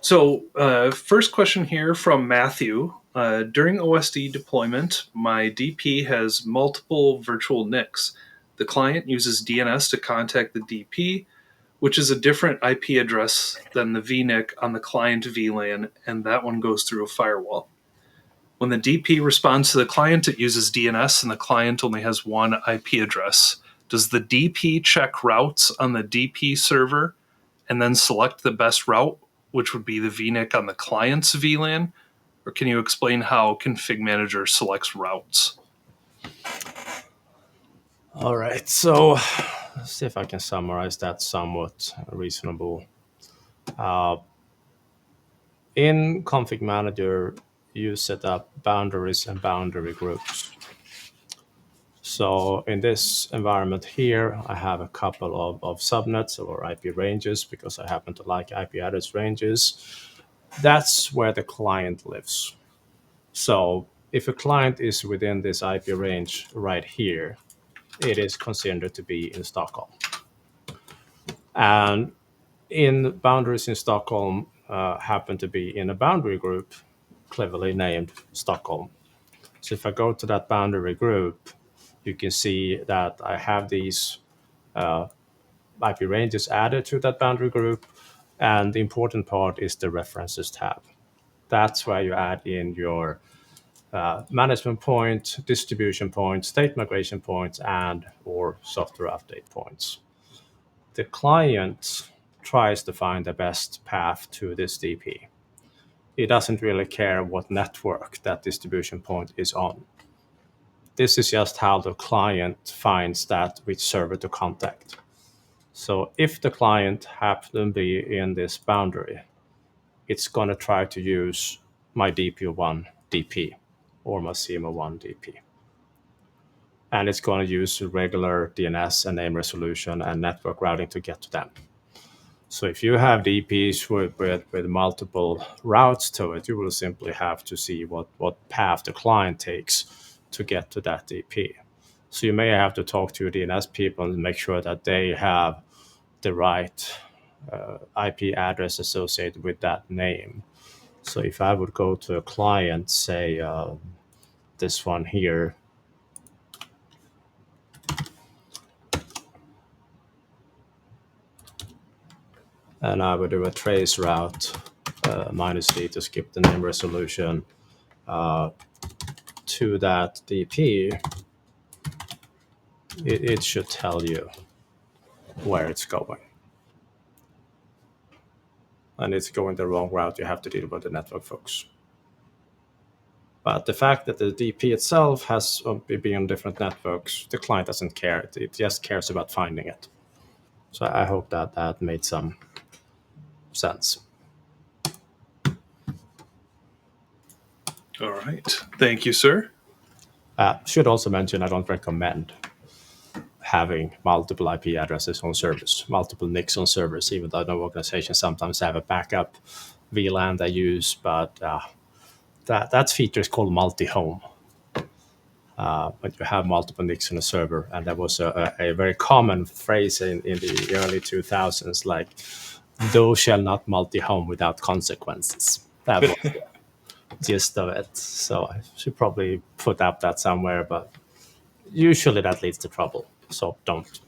So first question here from Matthew. During OSD deployment, my DP has multiple virtual NICs. The client uses DNS to contact the DP, which is a different IP address than the VNIC on the client VLAN, and that one goes through a firewall. When the DP responds to the client, it uses DNS, and the client only has one IP address. Does the DP check routes on the DP server and then select the best route, which would be the VNIC on the client's VLAN? Or can you explain how ConfigMgr selects routes? All right, so let's see if I can summarize that somewhat reasonable. In ConfigMgr, you set up boundaries and boundary groups. So in this environment here, I have a couple of subnets or IP ranges because I happen to like IP address ranges. That's where the client lives. So if a client is within this IP range right here, it is considered to be in Stockholm. And in boundaries in Stockholm happen to be in a boundary group cleverly named Stockholm. So if I go to that boundary group, you can see that I have these IP ranges added to that boundary group. And the important part is the references tab. That's where you add in your management point, distribution point, state migration points, and or software update points. The client tries to find the best path to this DP. It doesn't really care what network that distribution point is on. This is just how the client finds that which server to contact. So if the client happens to be in this boundary, it's going to try to use my DP1 DP or my CMO1 DP. And it's going to use regular DNS and name resolution and network routing to get to them. So if you have DPs with multiple routes to it, you will simply have to see what path the client takes to get to that DP. So you may have to talk to your DNS people and make sure that they have the right IP address associated with that name. So if I would go to a client, say this one here, and I would do a trace route -D to skip the name resolution to that DP, it should tell you where it's going. And it's going the wrong route, you have to deal with the network folks. But the fact that the DP itself has been on different networks, the client doesn't care. It just cares about finding it. So I hope that made some sense. All right. Thank you, sir. Should also mention I don't recommend having multiple IP addresses on servers, multiple NICs on servers, even though no organizations sometimes have a backup VLAN they use, but that feature is called multi-home. But you have multiple NICs on a server, and that was a very common phrase in the early 2000s, like, thou shall not multi-home without consequences. That was the gist of it. So I should probably put up that somewhere, but usually that leads to trouble, so don't.